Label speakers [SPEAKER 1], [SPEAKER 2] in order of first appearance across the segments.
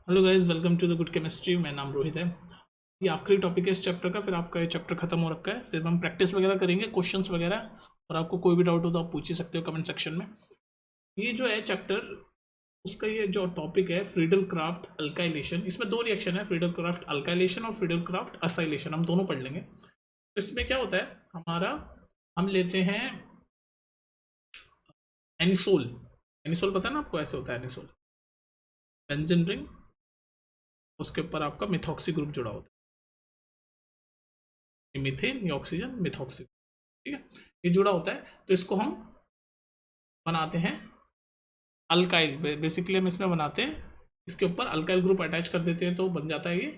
[SPEAKER 1] Hello guys, welcome to the good chemistry. मेरा नाम रोहित है। ये आखिरी टॉपिक है इस चैप्टर का, फिर आपका ये चैप्टर खत्म हो रखा है। फिर हम प्रैक्टिस वगैरह करेंगे, क्वेश्चंस वगैरह, और आपको कोई भी डाउट हो तो आप पूछ ही सकते हो कमेंट सेक्शन में। ये जो है चैप्टर, उसका ये जो टॉपिक है फ्रीडल क्राफ्ट अल्काइलेशन, इसमें दो रिएक्शन है, फ्रीडल क्राफ्ट अल्काइलेशन और फ्रीडल क्राफ्ट असाइलेशन, हम दोनों पढ़ लेंगे। तो इसमें क्या होता है हमारा, हम लेते हैं एनिसोल। एनिसोल पता है ना आपको, ऐसे होता है एनिसोल, बेंजीन रिंग, उसके ऊपर आपका मिथॉक्सी ग्रुप जुड़ा होता है, मीथेन या ऑक्सीजन मिथॉक्सी, ठीक है, ये जुड़ा होता है। तो इसको हम बनाते हैं अल्काइल, बेसिकली हम इसमें बनाते हैं, इसके ऊपर अल्काइल ग्रुप अटैच कर देते हैं तो बन जाता है ये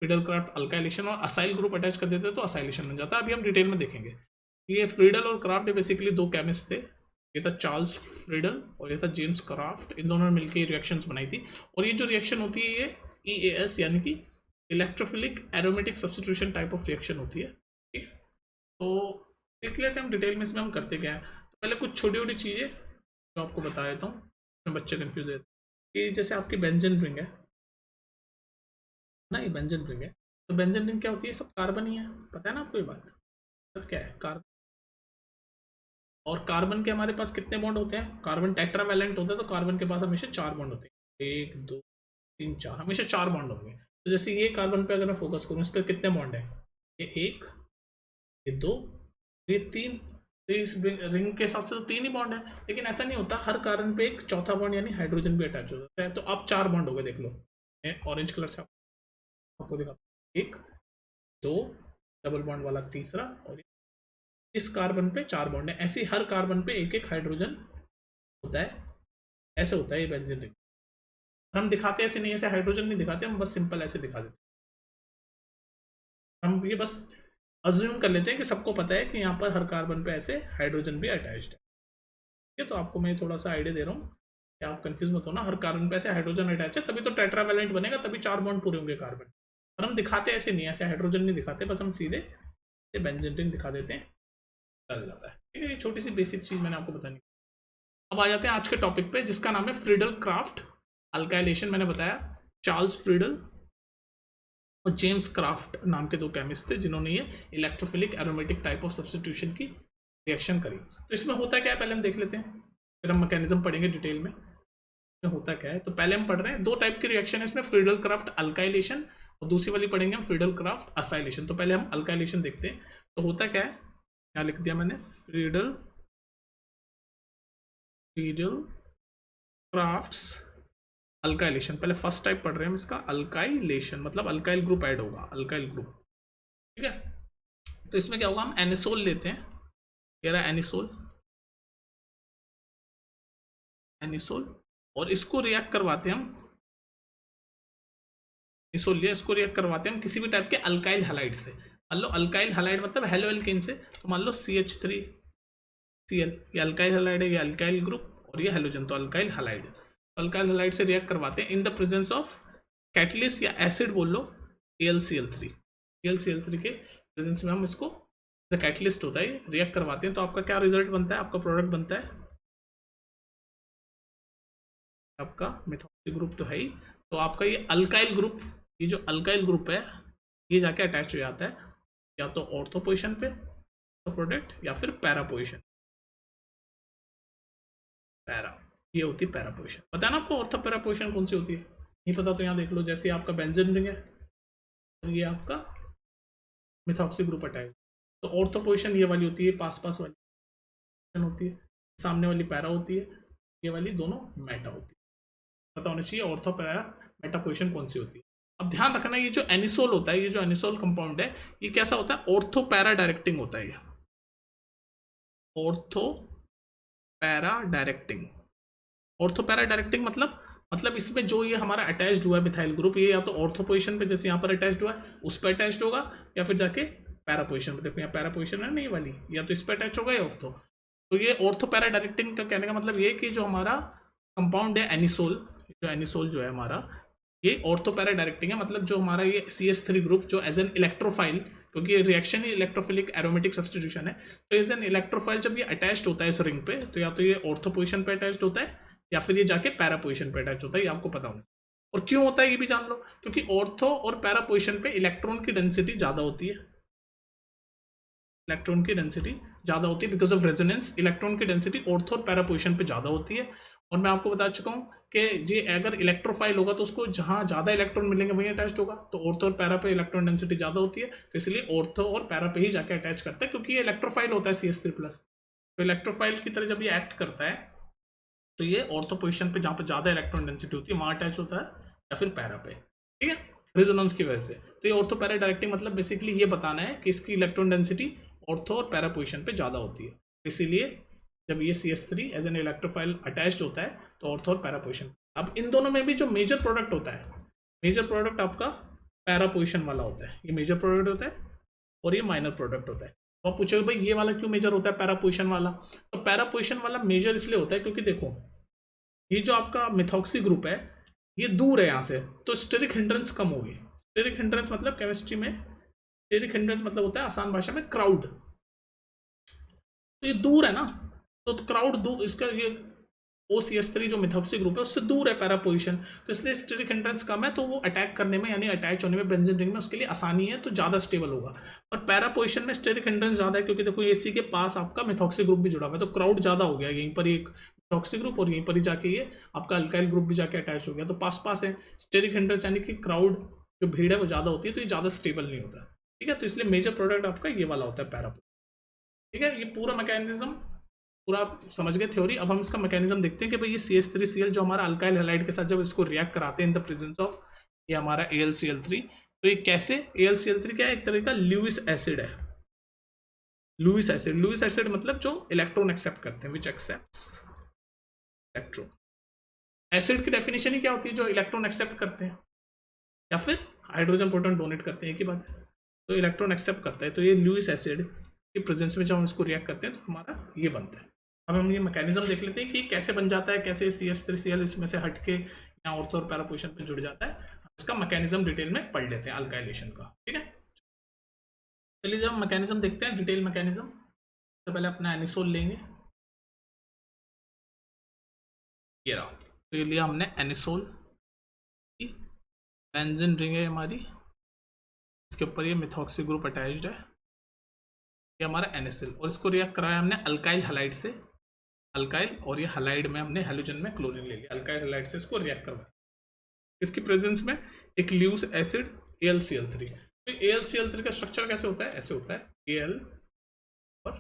[SPEAKER 1] फ्रीडल क्राफ्ट अल्काइलेशन, और असाइल ग्रुप अटैच कर देते हैं तो असाइलेशन बन जाता है। अभी हम डिटेल में देखेंगे। ये फ्रीडल और क्राफ्ट बेसिकली दो केमिस्ट थे, ये था चार्ल्स फ्रीडल और ये था जेम्स क्राफ्ट। इन दोनों ने मिलकर रिएक्शंस बनाई थी, और ये जो रिएक्शन होती है ये EAS यानी कि electrophilic aromatic substitution type of reaction होती है, ठीक है। तो देख लेते हैं हम डिटेल में इसमें हम करते क्या है। तो पहले कुछ छोटी छोटी चीज़ें जो आपको बता देता हूँ, इसमें बच्चे कन्फ्यूज रहते हैं कि जैसे आपकी बेंजीन रिंग है ना, ये बेंजीन रिंग है। तो बेंजीन रिंग क्या होती है, सब कार्बन ही है, पता है ना आपको ये बात। सब क्या है, कार्बन। और कार्बन के हमारे पास कितने बॉन्ड होते हैं, कार्बन टेट्रावैलेंट होता है, तो कार्बन के पास हमेशा 4 बॉन्ड होते हैं, 1 2 3 4, हमेशा 4 बॉन्ड होंगे। तो जैसे ये कार्बन पे अगर मैं फोकस करूँ, इस पर कितने बॉन्ड है, ये 1, ये 2, ये 3। तो इस रिंग के हिसाब से तो 3 ही बॉन्ड है, लेकिन ऐसा नहीं होता, हर कार्बन पे एक चौथा बॉन्ड यानी हाइड्रोजन भी अटैच हो जाता है। तो अब 4 बॉन्ड हो गए, देख लो, ऑरेंज कलर से आपको दिखा, 1 2, डबल बॉन्ड वाला तीसरा, और इस कार्बन पे 4 बॉन्ड है। ऐसे हर कार्बन पे एक एक हाइड्रोजन होता है, ऐसे होता है ये बेंजीन रिंग। हम दिखाते ऐसे नहीं, ऐसे हाइड्रोजन नहीं दिखाते, हम बस सिंपल ऐसे दिखा देते हैं। हम ये बस अज्यूम कर लेते हैं कि सबको पता है कि यहाँ पर हर कार्बन पे ऐसे हाइड्रोजन भी अटैच्ड है, ठीक है। तो आपको मैं थोड़ा सा आइडिया दे रहा हूँ कि आप कंफ्यूज मत हो ना, हर कार्बन पे ऐसे हाइड्रोजन अटैच है, तभी तो टेट्रावैलेंट बनेगा, तभी 4 बॉन्ड पूरे होंगे कार्बन। और हम दिखाते ऐसे नहीं, ऐसे हाइड्रोजन नहीं दिखाते, बस हम सीधे बेंजीन रिंग दिखा देते हैं, चल जाता है, ठीक है। ये छोटी सी बेसिक चीज मैंने आपको बतानी। अब आ जाते हैं आज के टॉपिक पे, जिसका नाम है फ्रीडल क्राफ्ट अल्काइलेशन। मैंने बताया चार्ल्स फ्रीडल और जेम्स क्राफ्ट नाम के दो केमिस्ट थे, जिन्होंने ये electrophilic aromatic type of substitution की रिएक्शन करी। तो इसमें होता क्या है पहले हम देख लेते हैं, फिर हम मैकेनिज्म पढ़ेंगे डिटेल में होता क्या है। तो पहले हम पढ़ रहे हैं दो टाइप की रिएक्शन है इसमें, फ्रीडल क्राफ्ट अल्काइलेशन और दूसरी वाली पढ़ेंगे हम फ्रीडल क्राफ्ट असाइलेशन। तो पहले हम अल्काइलेशन देखते हैं। तो होता क्या है, क्या लिख दिया मैंने, फ्रीडल फ्रीडल क्राफ्ट्स अल्काइलेशन। पहले फर्स्ट टाइप पढ़ रहे हैं हम इसका, अल्काइलेशन मतलब अल्काइल ग्रुप ऐड होगा, अल्काइल ग्रुप, ठीक है। तो इसमें क्या होगा, हम एनिसोल लेते हैं, कह रहा है एनिसोल, एनिसोल, और इसको रिएक्ट करवाते हैं हम, एनिसोल लिया, इसको रिएक्ट करवाते हैं हम किसी भी टाइप के अल्काइल हैलाइड से। मान लो अल्काइल हैलाइड मतलब हेलो एल्केन से, तो मान लो CH3Cl, ये अल्काइल हैलाइड है, ये अल्काइल ग्रुप, और ये हेलोजन, तो अल्काइल हैलाइड। अल्काइल हैलाइड से रिएक्ट करवाते हैं in the presence of catalyst या एसिड बोल लो, AlCl3। AlCl3 के प्रेजेंस में हम इसको कैटलिस्ट होता है, रिएक्ट करवाते हैं। तो आपका क्या रिजल्ट बनता है, आपका प्रोडक्ट बनता है आपका मिथॉक्सी ग्रुप तो है ही। तो आपका ये अल्काइल ग्रुप, ये जो अल्काइल ग्रुप है, ये जाके अटैच हो जाता है या तो ऑर्थो पोजिशन पे प्रोडक्ट, या फिर पैरा पोजिशन, पैरा, ये होती है पैरा पोजिशन। पता है ना आपको ऑर्थो पैरा पोजिशन कौन सी होती है, नहीं पता तो यहाँ देख लो। जैसे आपका बेंजीन रिंग है, तो ये आपका मिथॉक्सी ग्रुप अटैच, तो ऑर्थो पोजिशन ये वाली होती है, पास पास वाली होती है, सामने वाली पैरा होती है, ये वाली दोनों मेटा होती है। पता होना चाहिए ऑर्थो पैरा मेटा पोजिशन कौन सी होती है। अब ध्यान रखना, ये जो एनिसोल होता है, ये जो एनिसोल कंपाउंड है, ये कैसा होता है, ऑर्थो पैरा डायरेक्टिंग होता है। ये ortho para directing, ortho para directing मतलब इसमें जो ये हमारा अटैच्ड हुआ है मिथाइल ग्रुप, ये या तो ऑर्थो पोजिशन पे जैसे यहाँ पर अटैच्ड हुआ है उस पर अटैच्ड होगा, या फिर जाके पैरा पोजिशन पे, देखो यहाँ पैरा पोजिशन है नहीं वाली, या तो इस पर अटैच होगा या ऑर्थो। तो ये ऑर्थो पैरा डायरेक्टिंग का कहने का मतलब ये कि जो हमारा कंपाउंड है एनिसोल, जो एनिसोल जो है हमारा, ये ऑर्थो पैरा डायरेक्टिंग है। मतलब जो हमारा ये CH3 ग्रुप जो एज एन इलेक्ट्रोफाइल, क्योंकि ये रिएक्शन ही इलेक्ट्रोफिलिक एरोमेटिक सब्स्टिट्यूशन है, तो एज एन इलेक्ट्रोफाइल जब ये अटैच्ड होता है इस रिंग पे, तो या तो ये ऑर्थो पोजिशन पे अटैच्ड होता है, या फिर ये जाके पैरा पोजिशन पे अटैच होता है, ये आपको पता होना। और क्यों होता है ये भी जान लो, क्योंकि ऑर्थो और पैरा पोजीशन पे इलेक्ट्रॉन की डेंसिटी ज़्यादा होती है, इलेक्ट्रॉन की डेंसिटी ज़्यादा होती है बिकॉज ऑफ रेजोनेंस। इलेक्ट्रॉन की डेंसिटी ऑर्थो और पैरा पोजीशन पे ज़्यादा होती है। और मैं आपको बता चुका हूँ कि ये अगर इलेक्ट्रोफाइल होगा तो उसको जहाँ ज़्यादा इलेक्ट्रॉन मिलेंगे वहीं अटैच होगा, तो ऑर्थो और पैरा पे इलेक्ट्रॉन डेंसिटी ज़्यादा होती है, तो इसलिए ऑर्थो और पैरा पे ही जाके अटैच करता है, क्योंकि ये इलेक्ट्रोफाइल होता है CH3+। तो इलेक्ट्रोफाइल की तरह जब ये एक्ट करता है तो ये ऑर्थो पोजीशन पे जहाँ पे ज़्यादा इलेक्ट्रॉन डेंसिटी होती है वहाँ अटैच होता है, या फिर पैरा पे, ठीक है, रेजोनेंस की वजह से। तो ये ऑर्थो पैरा डायरेक्टिंग मतलब बेसिकली ये बताना है कि इसकी इलेक्ट्रॉन डेंसिटी ऑर्थो और पैरा पोजीशन पे ज़्यादा होती है, इसीलिए जब ये CH3 as an electrophile attached होता है तो ऑर्थो और पैरा पोजीशन। अब इन दोनों में भी जो मेजर प्रोडक्ट होता है, मेजर प्रोडक्ट आपका पैरा पोजीशन वाला होता है, ये मेजर प्रोडक्ट होता है और ये माइनर प्रोडक्ट होता है। तो आप पूछोगे भाई ये वाला क्यों मेजर होता है पैरा पोजीशन वाला? तो पैरा पोजीशन वाला मेजर इसलिए होता है क्योंकि देखो ये जो आपका मिथॉक्सी ग्रुप है ये दूर है यहाँ से, तो स्टेरिक हिंड्रेंस कम होगी। स्टेरिक हिंड्रेंस मतलब केमिस्ट्री में स्टेरिक हिंड्रेंस मतलब होता है आसान भाषा में क्राउड। तो ये दूर है ना, तो क्राउड दूर, इसका ये OCH3 जो मिथॉक्सी ग्रुप है उससे दूर है पैरा पोजीशन, तो इसलिए स्टेरिक हिंड्रेंस कम है, तो वो अटैक करने में यानी अटैच होने में बेंजीन रिंग में उसके लिए आसानी है, तो ज़्यादा स्टेबल होगा। और पैरा पोजीशन में स्टेरिक हिंड्रेंस ज़्यादा है क्योंकि देखो इसी के पास आपका मिथॉक्सी ग्रुप भी जुड़ा हुआ है, तो क्राउड ज़्यादा हो गया यहीं पर एक मिथॉक्सी ग्रुप और यहीं पर ही जाके ये आपका अल्काइल ग्रुप भी जाके अटैच हो गया, तो पास पास है। स्टेरिक हिंड्रेंस यानी कि क्राउड जो भीड़ है वो ज़्यादा होती है, तो ये ज़्यादा स्टेबल नहीं होता, ठीक है। तो इसलिए मेजर प्रोडक्ट आपका ये वाला होता है पैरा, ठीक है। ये पूरा मैकेनिज्म पूरा आप समझ गए थ्योरी। अब हम इसका मैकेनिज्म देखते हैं कि भाई ये CH3Cl जो हमारा अल्काइल हैलाइड के साथ जब इसको रिएक्ट कराते हैं इन द प्रेजेंस ऑफ ये हमारा AlCl3, तो ये कैसे, AlCl3 क्या है, एक तरह का लुईस एसिड है। लुईस एसिड, लुईस एसिड मतलब जो इलेक्ट्रॉन एक्सेप्ट करते हैं, विच एक्सेप्ट्स इलेक्ट्रॉन। एसिड की डेफिनेशन ही क्या होती है, जो इलेक्ट्रॉन एक्सेप्ट करते हैं या फिर हाइड्रोजन प्रोटॉन डोनेट करते हैं, एक ही बात है। तो इलेक्ट्रॉन एक्सेप्ट करता है, तो ये लुईस एसिड की प्रेजेंस में जब हम इसको रिएक्ट करते हैं तो हमारा ये बनता है। अब हम ये मैकेनिज्म देख लेते हैं कि कैसे बन जाता है, कैसे CH3Cl इसमें से हट के यहाँ ऑर्थो और पैरा पोजीशन पे जुड़ जाता है। इसका मैकेनिज्म डिटेल में पढ़ लेते हैं अल्काइलेशन का, ठीक है। चलिए जब मैकेनिज्म देखते हैं डिटेल मैकेनिज्म, सबसे पहले अपना एनिसोल लेंगे, ये रहा। तो ये लिया हमने एनिसोल, बेंजीन रिंग है हमारी, इसके ऊपर ये मिथॉक्सी ग्रुप अटैच्ड है, ये हमारा NaCl, और इसको रिएक्ट कराया हमने अल्काइल हैलाइड से, अल्काइल, और ये हैलाइड में हमने हैलोजन में क्लोरीन ले लिया, अल्काइल हैलाइड से इसको रिएक्ट करवाया। इसकी प्रेजेंस में एक लुईस एसिड AlCl3। तो AlCl3 का स्ट्रक्चर कैसे होता है, ऐसे होता है Al और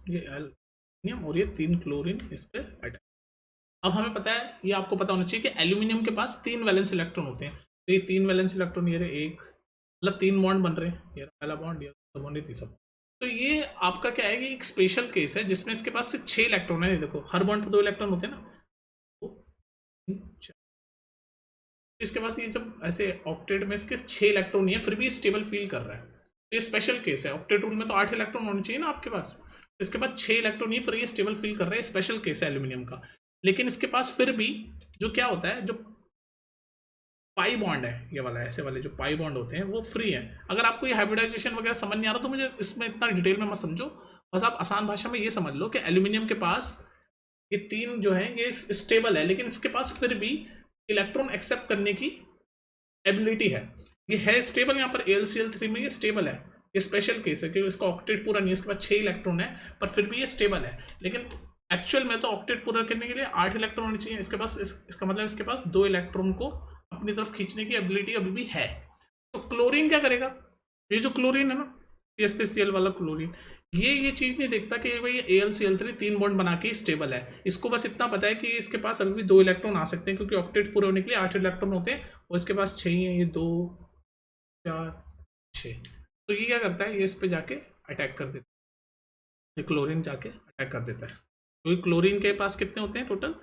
[SPEAKER 1] ये एल्यूमिनियम और ये 3 क्लोरीन इस पे अटैच। अब हमें पता है, ये आपको पता होना चाहिए कि एल्यूमिनियम के पास 3 वैलेंस इलेक्ट्रॉन होते हैं, तो ये 3 वैलेंस इलेक्ट्रॉन, ये एक मतलब 3 बॉन्ड बन रहे हैं, ये पहला बॉन्ड, ये दूसरा बॉन्ड, ये तीसरा बॉन्ड। तो ये आपका क्या है कि एक स्पेशल केस है जिसमें इसके पास सिर्फ 6 इलेक्ट्रॉन है। देखो हर बॉन्ड पर 2 इलेक्ट्रॉन होते हैं ना, इसके पास ये जब ऐसे ऑक्टेट में इसके 6 इलेक्ट्रॉन नहीं है फिर भी स्टेबल फील कर रहा है, तो ये स्पेशल केस है। ऑक्टेट रूल में तो 8 इलेक्ट्रॉन होने चाहिए ना आपके पास, इसके पास 6 इलेक्ट्रॉन नहीं, फिर ये स्टेबल फील कर रहा है, स्पेशल केस है एल्यूमिनियम का। लेकिन इसके पास फिर भी जो क्या होता है, जो पाई बॉन्ड है ये वाला, ऐसे वाले जो पाई बॉन्ड होते हैं वो फ्री है। अगर आपको ये हाइब्रिडाइजेशन वगैरह समझ नहीं आ रहा तो मुझे इसमें इतना डिटेल में मत समझो, बस आप आसान भाषा में ये समझ लो कि एल्यूमिनियम के पास ये 3 जो है ये स्टेबल है, लेकिन इसके पास फिर भी इलेक्ट्रॉन एक्सेप्ट करने की एबिलिटी है, ये है स्टेबल। यहाँ पर AlCl3 में ये स्टेबल है, ये स्पेशल केस है क्योंकि इसका ऑक्टेट पूरा नहीं है, इसके पास 6 इलेक्ट्रॉन है पर फिर भी ये स्टेबल है। लेकिन एक्चुअल में तो ऑक्टेट पूरा करने के लिए 8 इलेक्ट्रॉन होने चाहिए इसके पास, इसका मतलब इसके पास 2 इलेक्ट्रॉन को अपनी तरफ खींचने की एबिलिटी अभी भी है। तो क्लोरीन क्या करेगा, ये जो क्लोरीन है ना CH3Cl वाला क्लोरीन, ये चीज नहीं देखता कि भाई AlCl3 3 बॉन्ड बना के स्टेबल है, इसको बस इतना पता है कि इसके पास अभी भी 2 इलेक्ट्रॉन आ सकते हैं क्योंकि ऑक्टेट पूरे होने के लिए 8 इलेक्ट्रॉन होते हैं और इसके पास 6 ही है, ये 2 4 6। तो ये क्या करता है, ये इस पे जाके अटैक कर देता है, ये क्लोरीन जाके अटैक कर देता है। तो ये क्लोरीन के पास कितने होते हैं टोटल,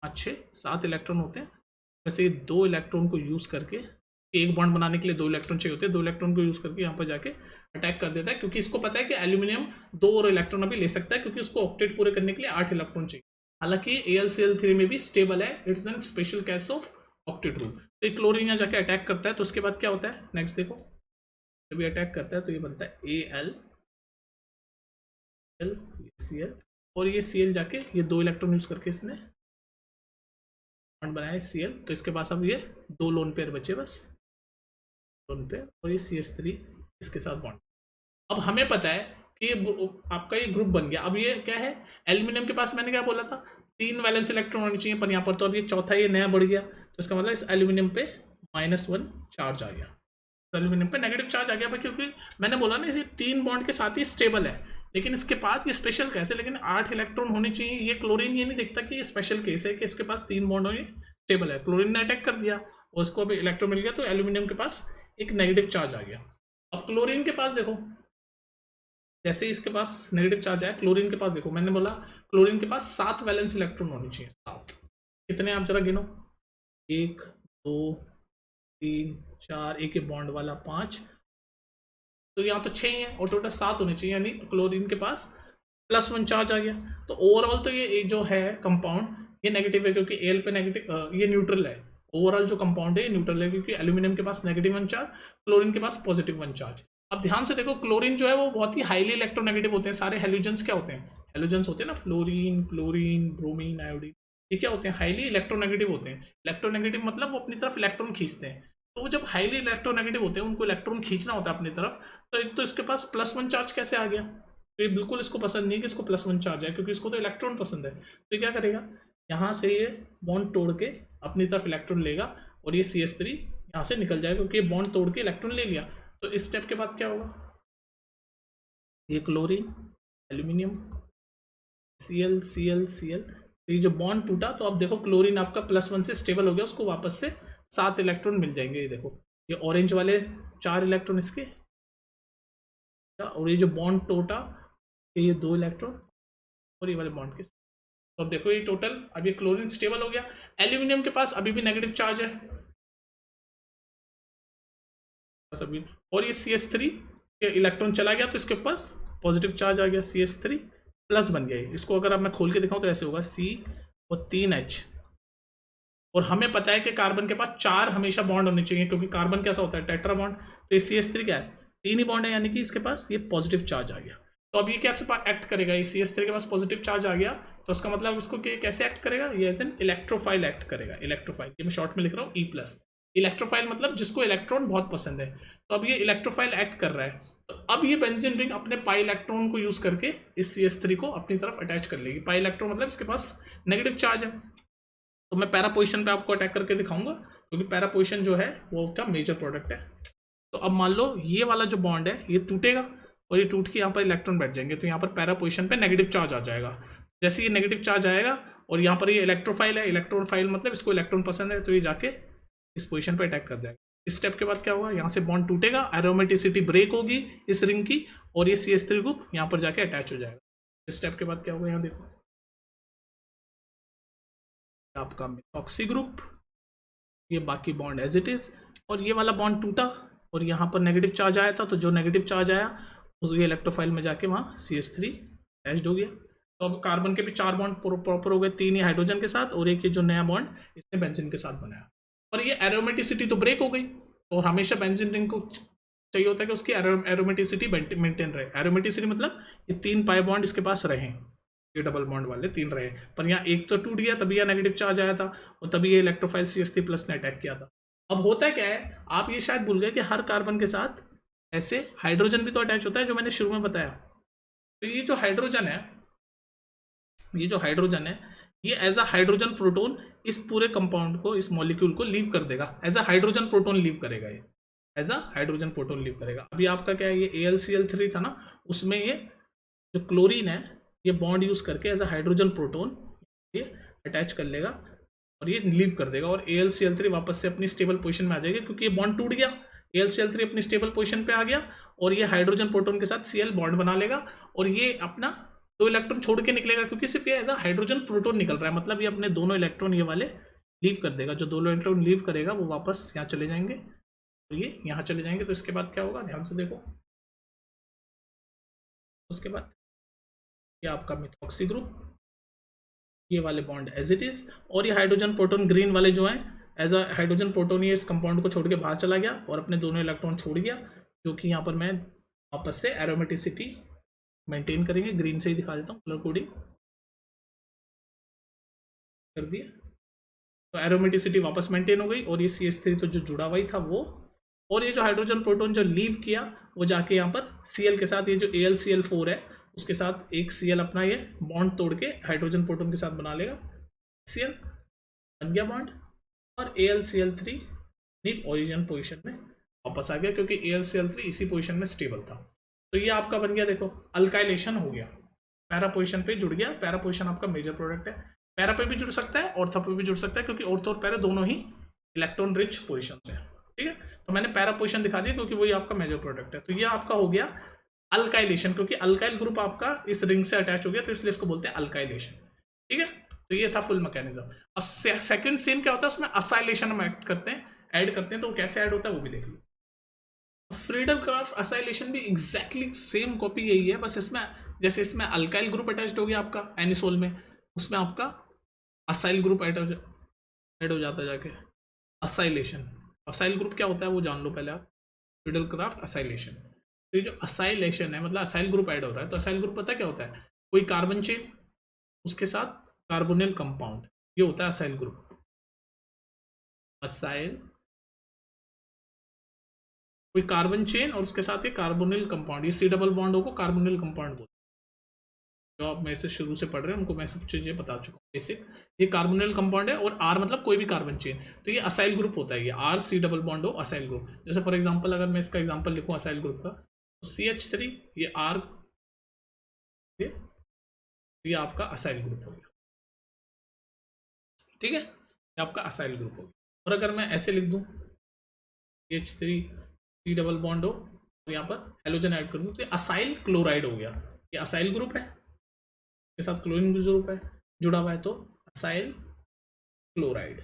[SPEAKER 1] 5 6 7 इलेक्ट्रॉन होते हैं, वैसे ये 2 इलेक्ट्रॉन को यूज करके, एक बॉन्ड बनाने के लिए 2 इलेक्ट्रॉन चाहिए होते हैं, 2 इलेक्ट्रॉन को यूज करके यहाँ पर जाके अटैक कर देता है, क्योंकि इसको पता है कि एल्यूमिनियम 2 और इलेक्ट्रॉन अभी ले सकता है क्योंकि उसको ऑक्टेट पूरे करने के लिए 8 इलेक्ट्रॉन चाहिए। हालांकि AlCl3 में भी स्टेबल है, it is an special case of octet rule. तो ये क्लोरीन यहाँ जाके अटैक करता है, तो उसके बाद क्या होता है नेक्स्ट देखो, जब ये अटैक करता है तो ये बनता है AlCl, और ये Cl जाके ये 2 इलेक्ट्रॉन यूज करके इसने बॉन्ड बनाया Cl, तो इसके पास अब ये 2 लोन पेयर बचे बस, लोन पेयर, और ये CH3 इसके साथ बॉन्ड। अब हमें पता है कि आपका ये ग्रुप बन गया। अब ये क्या है, एल्यूमिनियम के पास मैंने क्या बोला था, 3 वैलेंस इलेक्ट्रॉन होने चाहिए, पर यहाँ पर तो अब ये चौथा ये नया बढ़ गया, तो इसका मतलब इस एल्यूमिनियम पे -1 चार्ज आ गया, एल्यूमिनियम पे नेगेटिव चार्ज आ गया भाई, क्योंकि मैंने बोला ना इसे 3 बॉन्ड के साथ ही स्टेबल है। लेकिन इसके पास ये स्पेशल कैसे, लेकिन 8 इलेक्ट्रॉन होने चाहिए। ये क्लोरीन ये नहीं देखता कि ये स्पेशल केस है कि इसके पास 3 बॉन्ड होंगे, स्टेबल है। क्लोरीन ने अटैक कर दिया और उसको अभी इलेक्ट्रॉन मिल गया, तो एल्यूमिनियम के पास एक नेगेटिव चार्ज आ गया। अब क्लोरीन के पास देखो, जैसे ही इसके पास नेगेटिव चार्ज आया, क्लोरीन के पास देखो, मैंने बोला क्लोरीन के पास 7 वैलेंस इलेक्ट्रॉन होने चाहिए, 7। कितने आप जरा गिनो, 1 2 3 4, एक बॉन्ड वाला 5, तो यहाँ तो 6 ही है और टोटल 7 होने चाहिए, यानी क्लोरीन के पास +1 चार्ज आ गया। तो ओवरऑल तो ये जो है कंपाउंड ये नेगेटिव है, क्योंकि एल पे नेगेटिव, ये न्यूट्रल है। ओवरऑल जो कंपाउंड है ये न्यूट्रल है, क्योंकि एल्यूमिनियम के पास -1 चार्ज, क्लोरीन के पास +1 चार्ज। अब ध्यान से देखो, क्लोरीन जो है वो बहुत ही हाईली इलेक्ट्रोनेगेटिव होते हैं। सारे हेलोजेंस क्या होते हैं, हेलोजेंस होते हैं ना, फ्लोरीन, क्लोरीन, ब्रोमीन, आयोडीन, ये क्या होते हैं, हाईली इलेक्ट्रोनेगेटिव होते हैं। इलेक्ट्रोनेगेटिव मतलब वो अपनी तरफ इलेक्ट्रॉन खींचते हैं। तो वो जब हाईली इलेक्ट्रोनेगेटिव होते हैं, उनको इलेक्ट्रॉन खींचना होता है अपनी तरफ, तो एक तो इसके पास +1 चार्ज कैसे आ गया, तो ये बिल्कुल इसको पसंद नहीं है कि इसको +1 चार्ज है, क्योंकि इसको तो इलेक्ट्रॉन पसंद है। तो ये क्या करेगा, यहाँ से ये बॉन्ड तोड़ के अपनी तरफ इलेक्ट्रॉन लेगा और ये CH3 यहाँ से निकल जाएगा, क्योंकि ये बॉन्ड तोड़ के इलेक्ट्रॉन ले लिया। तो इस स्टेप के बाद क्या होगा, ये chlorine, aluminium, Cl Cl Cl, तो ये जो बॉन्ड टूटा, तो अब देखो क्लोरीन आपका +1 से स्टेबल हो गया, उसको वापस से 7 इलेक्ट्रॉन मिल जाएंगे। ये देखो, ये ऑरेंज वाले 4 इलेक्ट्रॉन इसके, और ये जो बॉन्ड टूटा ये 2 इलेक्ट्रॉन, और ये वाले बॉन्ड के। तो अब देखो ये टोटल, अब ये क्लोरीन स्टेबल हो गया। एल्यूमिनियम के पास अभी भी नेगेटिव चार्ज है बस अभी, और ये CH3 के इलेक्ट्रॉन चला गया, तो इसके पास पॉजिटिव चार्ज आ गया, CH3 प्लस बन गया। इसको अगर अब मैं खोल के दिखाऊं तो ऐसे होगा, C और 3H। और हमें पता है कि कार्बन के पास 4 हमेशा बॉन्ड होने चाहिए, क्योंकि कार्बन कैसा होता है, टेट्रा बॉन्ड। तो ये CH3 क्या है, 3 ही बॉन्ड है, यानी कि इसके पास ये पॉजिटिव चार्ज आ गया। तो अब ये कैसे एक्ट करेगा, ये CH3 के पास पॉजिटिव चार्ज आ गया, तो उसका मतलब इसको कैसे एक्ट करेगा, ये एज एन इलेक्ट्रोफाइल एक्ट करेगा। इलेक्ट्रोफाइल, ये मैं शॉर्ट में लिख रहा हूँ E+। इलेक्ट्रोफाइल मतलब जिसको इलेक्ट्रॉन बहुत पसंद है, तो अब ये इलेक्ट्रोफाइल एक्ट कर रहा है। तो अब ये बेंजीन रिंग अपने पाई इलेक्ट्रॉन को यूज करके इस CH3 को अपनी तरफ अटैच कर लेगी। पाई इलेक्ट्रॉन मतलब इसके पास नेगेटिव चार्ज है। तो मैं पैरा पोजिशन पे आपको अटैक करके दिखाऊंगा, क्योंकि पैरा पोजिशन जो है वो उसका मेजर प्रोडक्ट है। तो अब मान लो ये वाला जो बॉन्ड है ये टूटेगा, और ये टूट के यहाँ पर इलेक्ट्रॉन बैठ जाएंगे, तो यहाँ पर पैरा पोजिशन पे नेगेटिव चार्ज आ जाएगा। जैसे ये नेगेटिव चार्ज आएगा, और यहाँ पर ये इलेक्ट्रोफाइल है, इलेक्ट्रोफाइल मतलब इसको इलेक्ट्रॉन पसंद है, तो ये जाके इस पोजिशन पे अटैक कर जाएगा। इस स्टेप के बाद क्या होगा, यहाँ से बॉन्ड टूटेगा, एरोमेटिसिटी ब्रेक होगी इस रिंग की, और ये CH3 ग्रुप यहाँ पर जाके अटैच हो जाएगा। इस स्टेप के बाद क्या होगा, यहाँ देखो आपका मिथॉक्सी ग्रुप, ये बाकी बॉन्ड एज इट इज, और ये वाला बॉन्ड टूटा और यहाँ पर नेगेटिव चार्ज आया था, तो जो नेगेटिव चार्ज आया तो ये इलेक्ट्रोफाइल में जाके वहाँ CH3 अटैच्ड हो गया। तो अब कार्बन के भी 4 बॉन्ड प्रॉपर हो गए, 3 ही हाइड्रोजन के साथ, और एक ये जो नया बॉन्ड इसने बेंजीन के साथ बनाया। और ये एरोमेटिसिटी तो ब्रेक हो गई, और हमेशा बेंजीन रिंग को चाहिए होता है कि उसकी एरोमेटिसिटी मेंटेन रहे। एरोमेटिसिटी मतलब ये 3 पाई बॉन्ड इसके पास रहे, ये डबल बॉन्ड वाले 3 रहे, पर यहाँ एक तो टूट गया, तभी यहाँ नेगेटिव चार्ज आया था, और तभी ये इलेक्ट्रोफाइल CH3+ ने अटैक किया था। अब होता क्या है, आप ये शायद भूल गए कि हर कार्बन के साथ ऐसे हाइड्रोजन भी तो अटैच होता है, जो मैंने शुरू में बताया। तो ये जो हाइड्रोजन है, ये एज अ हाइड्रोजन प्रोटोन इस पूरे कंपाउंड को, इस मॉलिक्यूल को लीव कर देगा, as a hydrogen proton leave करेगा, ये as a hydrogen proton leave करेगा। अभी आपका क्या है, ये AlCl3 था ना, उसमें ये जो क्लोरीन है ये बॉन्ड यूज करके एज अ हाइड्रोजन प्रोटोन ये अटैच कर लेगा और ये लीव कर देगा, और AlCl3 वापस से अपनी स्टेबल पोजीशन में आ जाएगी, क्योंकि ये बॉन्ड टूट गया, AlCl3 अपनी स्टेबल पोजीशन पे आ गया, और ये हाइड्रोजन प्रोटोन के साथ Cl बॉन्ड बना लेगा, और ये अपना 2 इलेक्ट्रॉन छोड़ के निकलेगा, क्योंकि सिर्फ ये एज अ हाइड्रोजन प्रोटोन निकल रहा है, मतलब ये अपने दोनों इलेक्ट्रॉन ये वाले लीव कर देगा। जो 2 इलेक्ट्रॉन लीव करेगा वो वापस यहाँ चले जाएंगे, तो ये यहाँ चले जाएंगे। तो इसके बाद क्या होगा, ध्यान से देखो, उसके बाद ये आपका मिथॉक्सी ग्रुप, ये वाले बॉन्ड एज इट इज, और ये हाइड्रोजन प्रोटोन ग्रीन वाले जो हैं एज अ हाइड्रोजन प्रोटोन ये इस कंपाउंड को छोड़ के बाहर चला गया और अपने दोनों इलेक्ट्रॉन छोड़ गया, जो कि यहाँ पर मैं वापस से एरोमेटिसिटी मेंटेन करेंगे। ग्रीन से ही दिखा देता हूँ, कलर कोडिंग कर दिया। तो एरोमेटिसिटी वापस मेंटेन हो गई और ये CH3 तो जो जुड़ा हुआ ही था वो, और ये जो हाइड्रोजन प्रोटॉन जो लीव किया वो जाके यहाँ पर Cl के साथ, ये जो AlCl4 है उसके साथ एक Cl अपना ये बॉन्ड तोड़ के हाइड्रोजन प्रोटॉन के साथ बना लेगा, Cl बन गया बॉन्ड, और AlCl3 अपनी ओरिजिन पोजिशन में वापस आ गया क्योंकि AlCl3 इसी पोजिशन में स्टेबल था। तो ये आपका बन गया, देखो अल्काइलेशन हो गया, पैरा पोजिशन पे जुड़ गया। पैरा पोजिशन आपका मेजर प्रोडक्ट है, पैरा पे भी जुड़ सकता है, ऑर्थो पे भी जुड़ सकता है क्योंकि ऑर्थो और पैरा दोनों ही इलेक्ट्रॉन रिच पोजिशन है, ठीक है। तो मैंने पैरा पोजिशन दिखा दिया क्योंकि वही आपका मेजर प्रोडक्ट है। तो ये आपका हो गया अल्काइलेशन, क्योंकि अल्काइल ग्रुप आपका इस रिंग से अटैच हो गया तो इसलिए इसको बोलते हैं अल्काइलेशन, ठीक है। तो ये था फुल मैकेनिज्म। अब सेकंड सेम क्या होता है, उसमें असाइलेशन हम ऐड करते हैं, तो वो कैसे ऐड होता है वो भी देख लो। फ्रीडल क्राफ्ट असाइलेशन भी एग्जैक्टली सेम कॉपी यही है, बस इसमें जैसे इसमें अल्काइल ग्रुप अटैच्ड हो गया आपका एनिसोल में, उसमें आपका असाइल ग्रुप ऐड हो जाता है जाके असाइलेशन। असाइल ग्रुप क्या होता है वो जान लो पहले आप, फ्रीडल क्राफ्ट असाइलेशन। तो ये जो असाइलेशन है मतलब असाइल ग्रुप ऐड हो रहा है, तो असाइल ग्रुप पता क्या होता है, कोई कार्बन चेन उसके साथ कार्बोनिल कंपाउंड, ये होता है असाइल ग्रुप। असाइल कोई कार्बन चेन और उसके साथ ये कार्बोनिल कंपाउंड, ये C डबल बॉन्ड को कार्बोनिल कंपाउंड बोलते हैं। जो आप मेरे से शुरू से पढ़ रहे हैं उनको मैं सब चीजें बता चुका हूँ बेसिक। ये कार्बोनिल कंपाउंड है, और R मतलब कोई भी कार्बन चेन, तो ये असाइल ग्रुप होता है, ये R C डबल बॉन्ड हो असाइल ग्रुप। जैसे फॉर एग्जाम्पल अगर मैं इसका एग्जाम्पल लिखूँ असाइल ग्रुप का, तो CH3 ये R, ये आपका असाइल ग्रुप हो गया, ठीक है, ये आपका असाइल ग्रुप हो गया। और अगर मैं ऐसे लिख दूँ CH3 C डबल बॉन्ड हो और यहाँ पर हेलोजन ऐड कर दूँ तो ये असाइल क्लोराइड हो गया। ये असाइल ग्रुप है, इसके साथ क्लोरीन ग्रुप है जुड़ा हुआ है, तो असाइल क्लोराइड।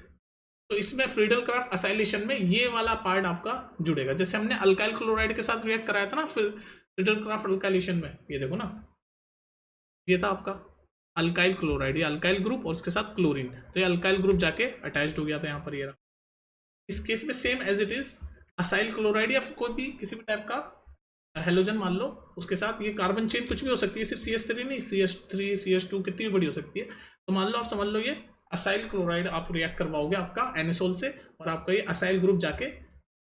[SPEAKER 1] तो इसमें फ्रीडल क्राफ्ट असाइलेशन में ये वाला पार्ट आपका जुड़ेगा, जैसे हमने अल्काइल क्लोराइड के साथ रिएक्ट कराया था ना फिर फ्रीडल क्राफ्ट अल्काइलेशन में, ये देखो ना, ये था आपका अल्काइल क्लोराइड, ये अल्काइल ग्रुप और उसके साथ क्लोरीन, तो ये अल्काइल ग्रुप जाके अटैच्ड हो गया था यहाँ पर। ये इस केस में same as it is acyl chloride या कोई भी किसी भी टाइप का हेलोजन मान लो, उसके साथ ये कार्बन चेन कुछ भी हो सकती है, सिर्फ CH3 नहीं, CH3 CH2 कितनी भी बड़ी हो सकती है। तो मान लो आप समझ लो ये असाइल क्लोराइड आप रिएक्ट करवाओगे आपका एनिसोल से, और आपका ये असाइल ग्रुप जाके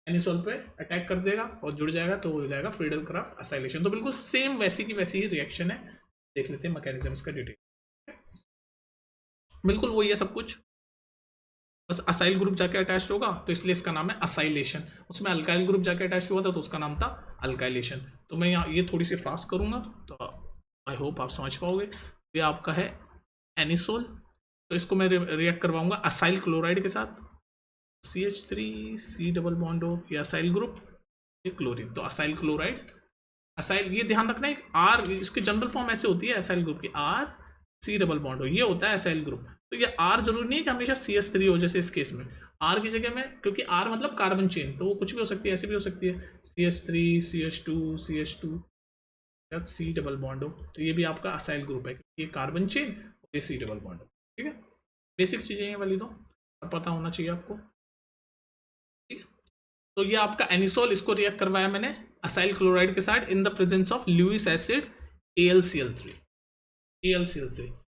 [SPEAKER 1] एनिसोल पे अटैक कर देगा और जुड़ जाएगा, तो हो जाएगा फ्रीडल क्राफ्ट असाइलेशन। तो बिल्कुल सेम वैसी की वैसी ही रिएक्शन है। देख लेते हैं मैकेनिज्म इसका डिटेल, बिल्कुल वही है सब कुछ, बस असाइल ग्रुप जाके अटैच होगा तो इसलिए इसका नाम है असाइलेशन। उसमें अल्काइल ग्रुप जाके अटैच हुआ था तो उसका नाम था अल्काइलेशन। तो मैं यहाँ ये थोड़ी सी फास्ट करूँगा तो आई होप आप समझ पाओगे। ये आपका है एनिसोल, तो इसको मैं रिएक्ट करवाऊंगा असाइल क्लोराइड के साथ, CH3 C डबल बॉन्ड हो, ये असाइल ग्रुप, ये क्लोरीन, तो असाइल क्लोराइड। असाइल ये ध्यान रखना है R, इसकी जनरल फॉर्म ऐसे होती है असाइल ग्रुप की, R C डबल बॉन्ड हो, ये होता है असाइल ग्रुप। तो ये R जरूरी नहीं है कि हमेशा CH3 हो, जैसे इस केस में R की जगह में, क्योंकि R मतलब कार्बन चेन, तो वो कुछ भी हो सकती है, ऐसे भी हो सकती है CH3 CH2 CH2 C double bond हो, तो ये भी आपका असाइल ग्रुप है, ये कार्बन चेन और ये C डबल बॉन्ड हो, ठीक है। बेसिक चीजें ये वाली दो और पता होना चाहिए आपको, ठीक है। तो ये आपका एनिसोल, इसको रिएक्ट करवाया मैंने असाइल क्लोराइड के साथ in the presence of Lewis acid AlCl3।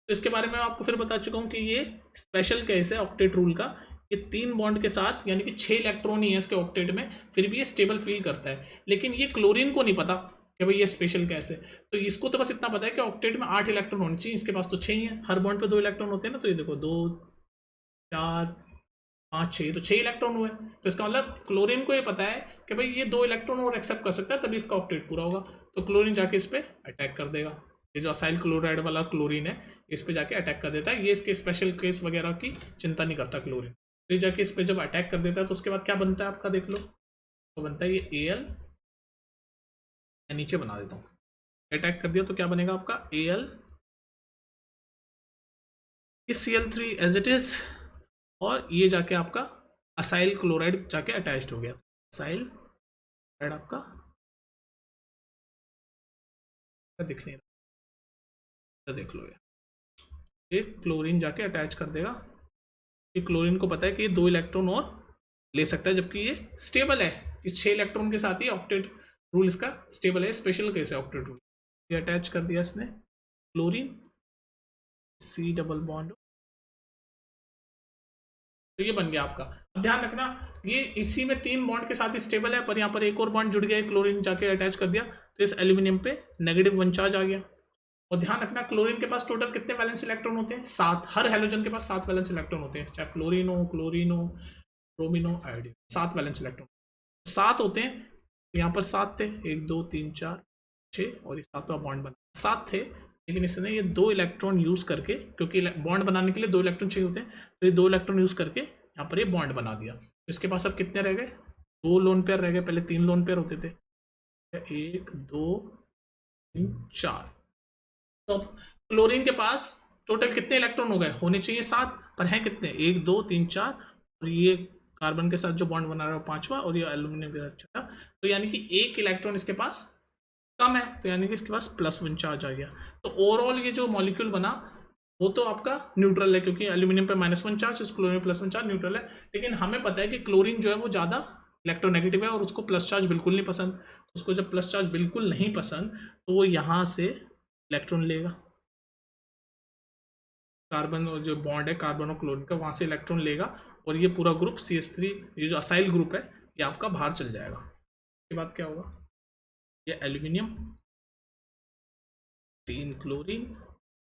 [SPEAKER 1] तो इसके बारे में आपको फिर बता चुका हूँ कि ये स्पेशल केस है ऑक्टेट रूल का, ये 3 बॉन्ड के साथ यानी कि 6 इलेक्ट्रॉन ही है इसके ऑक्टेट में, फिर भी ये स्टेबल फील करता है। लेकिन ये क्लोरीन को नहीं पता कि भाई ये स्पेशल केस है, तो इसको तो बस इतना पता है कि ऑक्टेट में 8 इलेक्ट्रॉन होने चाहिए, इसके पास तो 6 ही है, हर बॉन्ड पे 2 इलेक्ट्रॉन होते हैं ना, तो ये देखो 2 4 5 6, तो 6 इलेक्ट्रॉन हुए। तो इसका मतलब क्लोरीन को ये पता है कि भाई ये 2 इलेक्ट्रॉन और एक्सेप्ट कर सकता है तभी इसका ऑक्टेट पूरा होगा, तो क्लोरीन जाके इस पर अटैक कर देगा। ये जो असाइल क्लोराइड वाला क्लोरीन है इस पे जाके अटैक कर देता है, ये इसके स्पेशल केस वगैरह की चिंता नहीं करता क्लोरीन, तो ये जाके इस पे जब अटैक कर देता है तो उसके बाद क्या बनता है आपका देख लो, तो बनता है ये Al, मैं नीचे बना देता हूँ, अटैक कर दिया तो क्या बनेगा आपका Al, Cl3 as it is, और ये जाके आपका असाइल क्लोराइड जाके अटैच्ड हो गया, असाइल क्लोराइड आपका दिख नहीं रहा, देख लो ये क्लोरीन जाके अटैच कर देगा, ये क्लोरीन को पता है कि ये 2 इलेक्ट्रॉन और ले सकता है जबकि ये स्टेबल है, ये 6 इलेक्ट्रॉन के साथ ही ऑक्टेट रूल इसका स्टेबल है, स्पेशल केस है ऑक्टेट रूल। ये अटैच कर दिया इसने क्लोरीन, C डबल बॉन्ड, तो ये बन गया आपका। अब ध्यान रखना ये इसी में 3 बॉन्ड के साथ ही स्टेबल है, पर यहाँ पर एक और बॉन्ड जुड़ गया, क्लोरीन जाके अटैच कर दिया, तो इस एल्यूमिनियम पे -1 चार्ज आ गया। और ध्यान रखना क्लोरीन के पास टोटल कितने वैलेंस इलेक्ट्रॉन होते हैं? 7। हर हैलोजन के पास 7 वैलेंस इलेक्ट्रॉन होते हैं, चाहे फ्लोरीन हो, क्लोरीन हो, ब्रोमीन हो, आयोडीन, 7 वैलेंस इलेक्ट्रॉन 7 होते हैं। यहाँ पर 7 थे, 1 2 3 4 6, और ये 7वां बॉन्ड बना 7 थे, लेकिन इसने ये 2 इलेक्ट्रॉन यूज करके, क्योंकि बॉन्ड बनाने के लिए 2 इलेक्ट्रॉन चाहिए होते हैं, तो ये 2 इलेक्ट्रॉन यूज करके यहाँ पर ये बॉन्ड बना दिया। तो इसके पास अब कितने रह गए? 2 लोन पेयर रह गए, पहले 3 लोन पेयर होते थे, 1 2 3 4। तो अब क्लोरीन के पास टोटल कितने इलेक्ट्रॉन हो गए? होने चाहिए 7, पर हैं कितने? 1 2 3 4, और ये कार्बन के साथ जो बॉन्ड बना रहा है 5वां, और ये एल्यूमिनियम के साथ 6वां, तो यानी कि 1 इलेक्ट्रॉन इसके पास कम है, तो यानी कि इसके पास +1 चार्ज आ गया। तो ओवरऑल ये जो मॉलिक्यूल बना वो तो आपका न्यूट्रल है, क्योंकि एल्यूमिनियम पे -1 चार्ज, इस क्लोरीन में +1 चार्ज, न्यूट्रल है। लेकिन हमें पता है कि क्लोरीन जो है वो ज़्यादा इलेक्ट्रोनेगेटिव है और उसको प्लस चार्ज बिल्कुल नहीं पसंद। तो उसको जब प्लस चार्ज बिल्कुल नहीं पसंद, तो वो यहाँ से इलेक्ट्रॉन लेगा, कार्बन जो बॉन्ड है कार्बन और क्लोरीन का, वहाँ से इलेक्ट्रॉन लेगा, और ये पूरा ग्रुप CH3, ये जो असाइल ग्रुप है, ये आपका बाहर चल जाएगा। इसके बाद क्या होगा? ये एल्यूमिनियम, 3 क्लोरीन,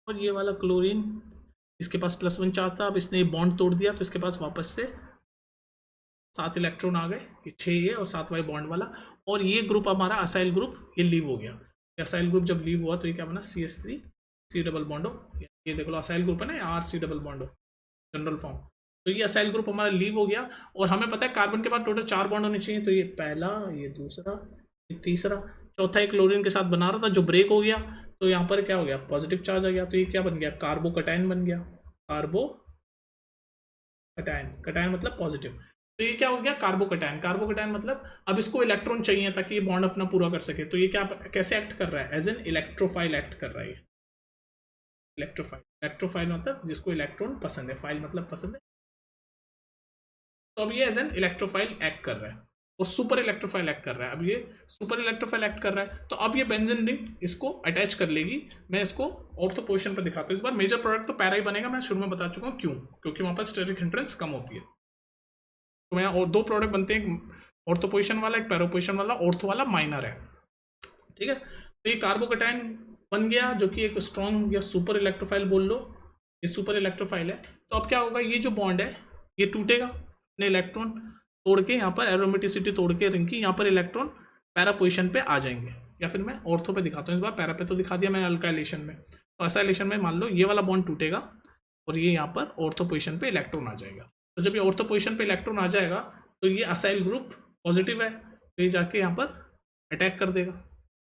[SPEAKER 1] और ये वाला क्लोरीन इसके पास +1 चार्ज था, अब इसने बॉन्ड तोड़ दिया, तो इसके पास वापस से 7 इलेक्ट्रॉन आ गए, ये 6 ये और 7वां बॉन्ड वाला, और ये ग्रुप हमारा असाइल ग्रुप ये लीव हो गया। असाइल ग्रुप जब लीव हुआ तो ये क्या बना? CH3 C डबल बॉन्ड हो, ये देख लो असाइल ग्रुप है ना, RC डबल बॉन्ड हो, जनरल फॉर्म। तो ये असाइल ग्रुप हमारा लीव हो गया, और हमें पता है कार्बन के बाद टोटल 4 बॉन्ड होने चाहिए, तो ये पहला, ये दूसरा, ये तीसरा, चौथा एक क्लोरीन के साथ बना रहा था जो ब्रेक हो गया, तो यहाँ पर क्या हो गया? पॉजिटिव चार्ज आ गया, तो ये क्या बन गया? कार्बोकटायन बन गया। कार्बोकटायन, कटायन मतलब पॉजिटिव, तो ये क्या हो गया? कार्बोकटायन। कार्बोकटायन मतलब अब इसको इलेक्ट्रॉन चाहिए ताकि ये बॉन्ड अपना पूरा कर सके, तो ये क्या कैसे एक्ट कर रहा है? एज एन इलेक्ट्रोफाइल एक्ट कर रहा है। इलेक्ट्रोफाइल, इलेक्ट्रोफाइल मतलब जिसको इलेक्ट्रॉन पसंद है, फाइल मतलब पसंद है, तो अब ये एज एन इलेक्ट्रोफाइल एक्ट कर रहा है, और सुपर इलेक्ट्रोफाइल एक्ट कर रहा है। अब ये सुपर इलेक्ट्रोफाइल एक्ट कर रहा है, तो अब ये बेंजीन रिंग इसको अटैच कर लेगी। मैं इसको ऑर्थो पोजीशन पर दिखाता हूँ। इस बार मेजर प्रोडक्ट तो पैरा ही बनेगा, मैं शुरू में बता चुका हूँ क्यों, क्योंकि वहाँ पर स्टेरिक हिंड्रेंस कम होती है। तो यहाँ और 2 प्रोडक्ट बनते हैं, ऑर्थो पोजीशन वाला, एक पैरा पोजीशन वाला। ऑर्थो वाला माइनर है, ठीक है। तो ये कार्बोकटायन बन गया, जो कि एक स्ट्रॉन्ग या सुपर इलेक्ट्रोफाइल बोल लो, ये सुपर इलेक्ट्रोफाइल है। तो अब क्या होगा? ये जो बॉन्ड है ये टूटेगा, अपने इलेक्ट्रॉन तोड़ के, यहाँ पर एरोमेटिसिटी तोड़ के रिंग की, यहाँ पर इलेक्ट्रॉन पैरा पोजीशन पे आ जाएंगे। या फिर मैं ऑर्थो पे दिखाता हूँ, इस बार पैरा पे तो दिखा दिया मैंने अल्काइलेशन में। तो असाइलेशन में मान लो ये वाला बॉन्ड टूटेगा, और ये यहाँ पर ऑर्थो पोजीशन पे इलेक्ट्रॉन आ जाएगा। तो जब ये ऑर्थो पोजीशन पे इलेक्ट्रॉन आ जाएगा, तो ये असाइल ग्रुप पॉजिटिव है, तो ये जाके यहाँ पर अटैक कर देगा,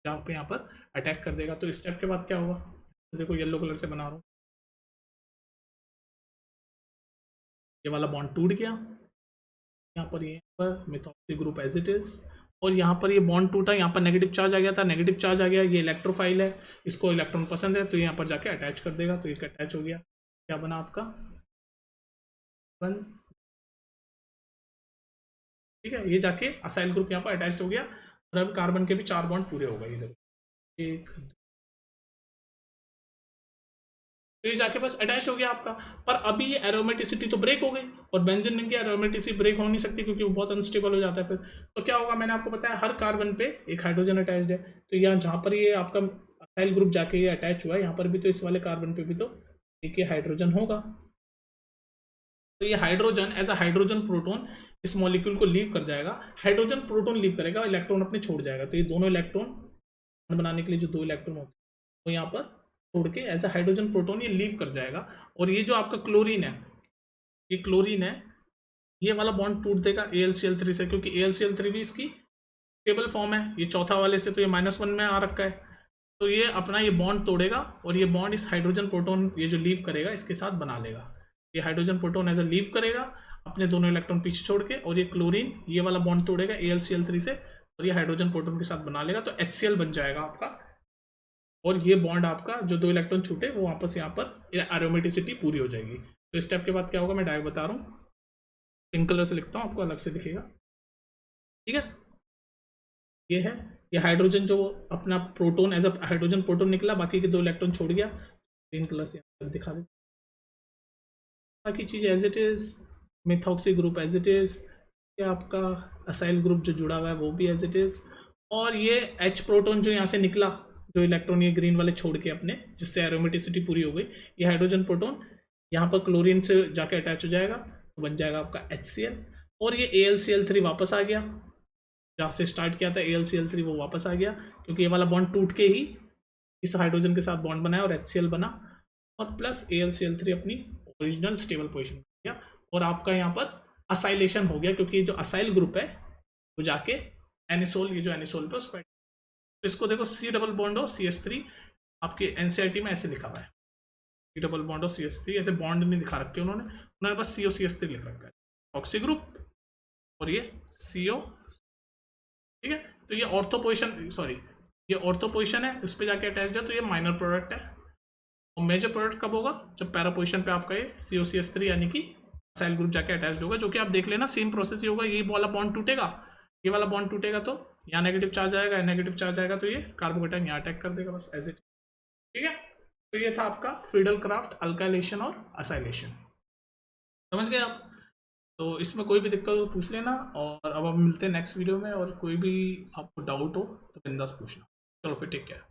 [SPEAKER 1] जहाँ पे यहाँ पर अटैक कर देगा। तो इस स्टेप के बाद क्या होगा? देखो येलो कलर से बना रहा हूँ, ये वाला बॉन्ड टूट गया, यहाँ पर methoxy group as it is, और यहाँ पर ये बॉन्ड टूटा, यहाँ पर नेगेटिव चार्ज आ गया था, नेगेटिव चार्ज आ गया, ये इलेक्ट्रोफाइल है, इसको इलेक्ट्रॉन पसंद है, तो यहाँ पर जाके अटैच कर देगा, तो ये अटैच हो गया। क्या बना आपका? 1, ठीक है। ये जाके असाइल ग्रुप यहाँ पर अटैच हो गया, और अब कार्बन के भी 4 बॉन्ड पूरे हो गए इधर, 1 तो ये जाके बस अटैच हो गया आपका। पर अभी ये एरोमेटिसिटी तो ब्रेक हो गई, और बेंजीन रिंग की एरोमेटिसिटी ब्रेक हो नहीं सकती, क्योंकि वो बहुत अनस्टेबल हो जाता है फिर। तो क्या होगा? मैंने आपको बताया हर कार्बन पे एक हाइड्रोजन अटैच है, तो यहाँ जहाँ पर ये आपका असाइल ग्रुप जाके ये अटैच हुआ है, यहाँ पर भी तो इस वाले कार्बन पे भी तो एक ये हाइड्रोजन होगा। तो ये hydrogen as a hydrogen proton इस मॉलिक्यूल को लीव कर जाएगा, हाइड्रोजन प्रोटोन लीव करेगा, इलेक्ट्रॉन अपने छोड़ जाएगा। तो ये दोनों इलेक्ट्रॉन बनाने के लिए जो 2 इलेक्ट्रॉन होते हैं, तो यहाँ पर छोड़ के एज अ हाइड्रोजन प्रोटोन ये लीव कर जाएगा। और ये जो आपका क्लोरीन है, ये क्लोरीन है, ये वाला बॉन्ड टूट देगा AlCl3 से, क्योंकि AlCl3 भी इसकी स्टेबल फॉर्म है, ये चौथा वाले से तो ये -1 में आ रखा है, तो ये अपना ये बॉन्ड तोड़ेगा, और ये बॉन्ड इस हाइड्रोजन प्रोटोन ये जो लीव करेगा इसके साथ बना लेगा। ये hydrogen proton as a leave करेगा अपने दोनों इलेक्ट्रॉन पीछे छोड़ के, और ये क्लोरीन ये वाला बॉन्ड तोड़ेगा AlCl3 से, और ये हाइड्रोजन प्रोटोन के साथ बना लेगा, तो HCl बन जाएगा आपका। और ये बॉन्ड आपका जो 2 इलेक्ट्रॉन छूटे वो वापस यहाँ पर एरोमेटिसिटी पूरी हो जाएगी। तो इस स्टेप के बाद क्या होगा? मैं डायरेक्ट बता रहा हूँ, पिंक कलर से लिखता हूँ, आपको अलग से दिखेगा, ठीक है। ये है, ये हाइड्रोजन जो अपना proton as a hydrogen proton निकला, बाकी के 2 इलेक्ट्रॉन छोड़ गया, ग्रीन कलर से दिखा देता, बाकी चीज़ as it is methoxy group as it is, ये आपका असाइल ग्रुप जो जुड़ा हुआ है वो भी एज इट इज़, और ये H प्रोटॉन जो यहाँ से निकला, जो इलेक्ट्रॉन ये ग्रीन वाले छोड़ के अपने, जिससे एरोमेटिसिटी पूरी हो गई, ये हाइड्रोजन प्रोटॉन यहाँ पर क्लोरीन से जाके अटैच हो जाएगा, तो बन जाएगा आपका HCl, और ये AlCl3 वापस आ गया, जहाँ से स्टार्ट किया था AlCl3 वो वापस आ गया, क्योंकि ये वाला बॉन्ड टूट के ही इस हाइड्रोजन के साथ बॉन्ड बनाया और HCl बना, और प्लस AlCl3 अपनी ओरिजिनल स्टेबल पोजिशन में गया, और आपका यहाँ पर असाइलेशन हो गया, क्योंकि जो असाइल ग्रुप है वो जाके एनिसोल, ये जो एनिसोल पे उस पर, इसको देखो C डबल बॉन्ड हो CH3, आपके NCERT में ऐसे लिखा हुआ है, C डबल बॉन्ड हो CH3, ऐसे बॉन्ड नहीं दिखा रखे उन्होंने बस CO CH3 लिख रखा है, ऑक्सी ग्रुप और ये CO, ठीक है। तो ये ऑर्थो पोजिशन, सॉरी ये ऑर्थो पोजिशन है, इस पर जाके अटैच है, तो ये माइनर प्रोडक्ट है, और मेजर प्रोडक्ट कब होगा, जब पैरा पोजिशन पे आपका ये CO CH3 यानी कि असाइल ग्रुप जाके अटैच होगा, जो कि आप देख लेना सेम प्रोसेस ही होगा, ये वाला बॉन्ड टूटेगा, ये वाला बॉन्ड टूटेगा तो यहाँ नेगेटिव चार्ज आएगा, नेगेटिव चार्ज आएगा तो ये कार्बोकेटाइन यहाँ अटैक कर देगा, बस एज इट, ठीक है। तो ये था आपका फ्रीडल क्राफ्ट अल्काइलेशन और असाइलेशन, समझ गए आप। तो इसमें कोई भी दिक्कत हो पूछ लेना, और अब हम मिलते हैं नेक्स्ट वीडियो में, और कोई भी आपको डाउट हो तो बिंदास पूछना। चलो फिर, टेक केयर।